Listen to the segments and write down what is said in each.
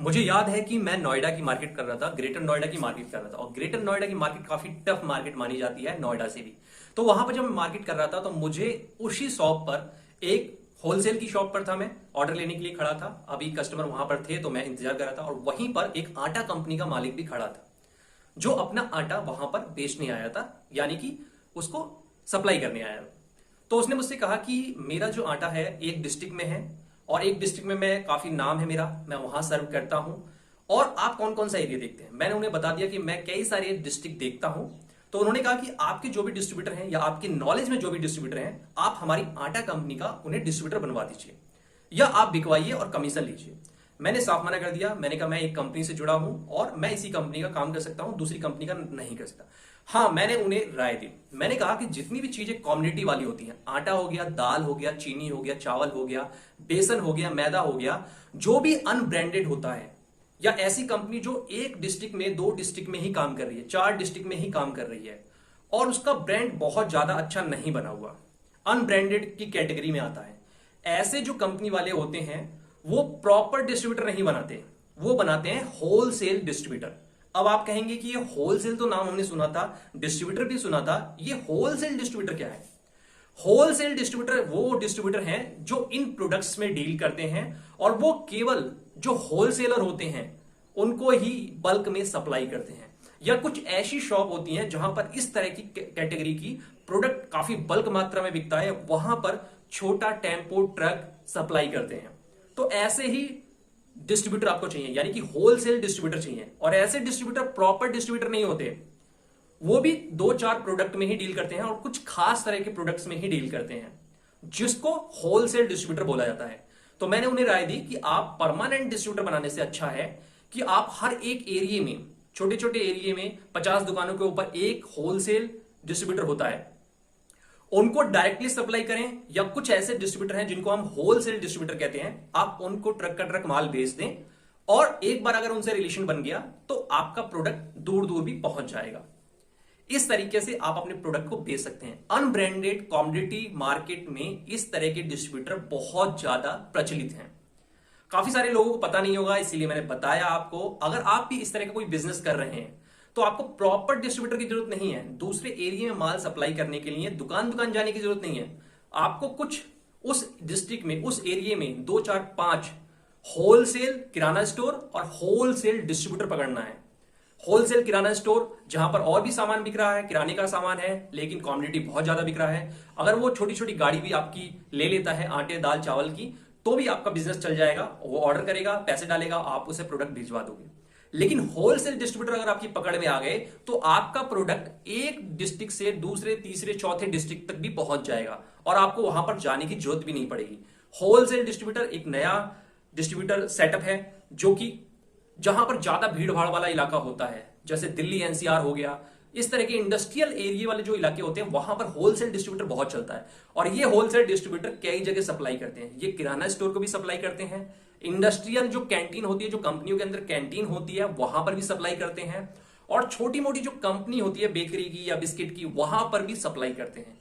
मुझे याद है कि मैं नोएडा की मार्केट कर रहा था, ग्रेटर नोएडा की मार्केट कर रहा था। और ग्रेटर नोएडा की मार्केट काफी टफ मार्केट मानी जाती है नोएडा से भी। तो वहां पर जब मैं मार्केट कर रहा था तो मुझे उसी शॉप पर एक होलसेल की शॉप पर था, मैं ऑर्डर लेने के लिए खड़ा था। अभी कस्टमर वहां पर थे तो मैं इंतजार कर रहा था, और वहीं पर एक आटा कंपनी का मालिक भी खड़ा था जो अपना आटा वहां पर बेचने आया था, यानी कि उसको सप्लाई करने आया था। तो उसने मुझसे कहा कि मेरा जो आटा है एक डिस्ट्रिक्ट में है, और एक डिस्ट्रिक्ट में मैं काफी नाम है मेरा, मैं वहां सर्व करता हूं। और आप कौन कौन सा एरिया देखते हैं? मैंने उन्हें बता दिया कि मैं कई सारे डिस्ट्रिक्ट देखता हूं। तो उन्होंने कहा कि आपके जो भी डिस्ट्रीब्यूटर हैं या आपके नॉलेज में जो भी डिस्ट्रीब्यूटर हैं, आप हमारी आटा कंपनी का उन्हें डिस्ट्रीब्यूटर बनवा दीजिए, या आप बिकवाइए और कमीशन लीजिए। मैंने साफ मना कर दिया। मैंने कहा मैं एक कंपनी से जुड़ा हूं और मैं इसी कंपनी का काम कर सकता हूं, दूसरी कंपनी का नहीं कर सकता। हाँ, मैंने उन्हें राय दी। मैंने कहा कि जितनी भी चीजें कम्युनिटी वाली होती हैं, आटा हो गया, दाल हो गया, चीनी हो गया, चावल हो गया, बेसन हो गया, मैदा हो गया, जो भी अनब्रांडेड होता है, या ऐसी कंपनी जो एक डिस्ट्रिक्ट में, दो डिस्ट्रिक्ट में ही काम कर रही है, चार डिस्ट्रिक्ट में ही काम कर रही है, और उसका ब्रांड बहुत ज्यादा अच्छा नहीं बना हुआ, अनब्रांडेड की कैटेगरी में आता है, ऐसे जो कंपनी वाले होते हैं वो प्रॉपर डिस्ट्रीब्यूटर नहीं बनाते, वो बनाते हैं होलसेल डिस्ट्रीब्यूटर। अब आप कहेंगे कि ये होलसेल तो नाम हमने सुना था, डिस्ट्रीब्यूटर भी सुना था, ये होलसेल डिस्ट्रीब्यूटर क्या है? होलसेल डिस्ट्रीब्यूटर वो डिस्ट्रीब्यूटर हैं जो इन प्रोडक्ट्स में डील करते हैं, और वो केवल जो होलसेलर होते हैं उनको ही बल्क में सप्लाई करते हैं। या कुछ ऐसी शॉप होती हैं जहां पर इस तरह की कैटेगरी की प्रोडक्ट काफी बल्क मात्रा में बिकता है, वहां पर छोटा टेम्पो ट्रक सप्लाई करते हैं। तो ऐसे ही डिस्ट्रीब्यूटर आपको चाहिए, यानी कि होलसेल डिस्ट्रीब्यूटर चाहिए। और ऐसे डिस्ट्रीब्यूटर प्रॉपर डिस्ट्रीब्यूटर नहीं होते, वो भी दो चार प्रोडक्ट में ही डील करते हैं और कुछ खास तरह के प्रोडक्ट्स में ही डील करते हैं, जिसको होलसेल डिस्ट्रीब्यूटर बोला जाता है। तो मैंने उन्हें राय दी कि आप परमानेंट डिस्ट्रीब्यूटर बनाने से अच्छा है कि आप हर एक एरिया में, छोटे छोटे एरिया में 50 दुकानों के ऊपर एक होलसेल डिस्ट्रीब्यूटर होता है, उनको डायरेक्टली सप्लाई करें। या कुछ ऐसे डिस्ट्रीब्यूटर हैं जिनको हम होलसेल डिस्ट्रीब्यूटर कहते हैं, आप उनको ट्रक का ट्रक माल बेच दें, और एक बार अगर उनसे रिलेशन बन गया तो आपका प्रोडक्ट दूर दूर भी पहुंच जाएगा। इस तरीके से आप अपने प्रोडक्ट को बेच सकते हैं। अनब्रांडेड कमोडिटी मार्केट में इस तरह के डिस्ट्रीब्यूटर बहुत ज्यादा प्रचलित हैं। काफी सारे लोगों को पता नहीं होगा, इसीलिए मैंने बताया आपको। अगर आप भी इस तरह का कोई बिजनेस कर रहे हैं तो आपको प्रॉपर डिस्ट्रीब्यूटर की जरूरत नहीं है। दूसरे एरिया में माल सप्लाई करने के लिए दुकान दुकान जाने की जरूरत नहीं है। आपको कुछ उस डिस्ट्रिक्ट में, उस एरिया में 2 4 5 होलसेल किराना स्टोर और होलसेल डिस्ट्रीब्यूटर पकड़ना है। होलसेल किराना स्टोर जहां पर और भी सामान बिक रहा है, किराने का सामान है, लेकिन क्वांटिटी बहुत ज्यादा बिक रहा है। अगर वो छोटी छोटी गाड़ी भी आपकी ले लेता है आटे दाल चावल की, तो भी आपका बिजनेस चल जाएगा। वो ऑर्डर करेगा, पैसे डालेगा, आप उसे प्रोडक्ट भिजवा दोगे। लेकिन होलसेल डिस्ट्रीब्यूटर अगर आपकी पकड़ में आ गए तो आपका प्रोडक्ट एक डिस्ट्रिक्ट से दूसरे तीसरे चौथे डिस्ट्रिक्ट तक भी पहुंच जाएगा, और आपको वहां पर जाने की जरूरत भी नहीं पड़ेगी। होलसेल डिस्ट्रीब्यूटर एक नया डिस्ट्रीब्यूटर सेटअप है, जो कि जहां पर ज्यादा भीड़ भाड़ वाला इलाका होता है, जैसे दिल्ली एनसीआर हो गया, इस तरह के इंडस्ट्रियल एरिया वाले जो इलाके होते हैं, वहां पर होलसेल डिस्ट्रीब्यूटर बहुत चलता है। और ये होलसेल डिस्ट्रीब्यूटर कई जगह सप्लाई करते हैं। ये किराना स्टोर को भी सप्लाई करते हैं, इंडस्ट्रियल जो कैंटीन होती है, जो कंपनियों के अंदर कैंटीन होती है, वहां पर भी सप्लाई करते हैं, और छोटी मोटी जो कंपनी होती है बेकरी की या बिस्किट की, वहां पर भी सप्लाई करते हैं।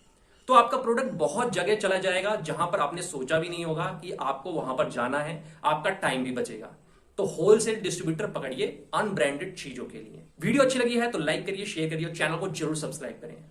तो आपका प्रोडक्ट बहुत जगह चला जाएगा जहां पर आपने सोचा भी नहीं होगा कि आपको वहां पर जाना है, आपका टाइम भी बचेगा। तो होलसेल डिस्ट्रीब्यूटर पकड़िए अनब्रांडेड चीजों के लिए। वीडियो अच्छी लगी है तो लाइक करिए, शेयर करिए, और चैनल को जरूर सब्सक्राइब करें।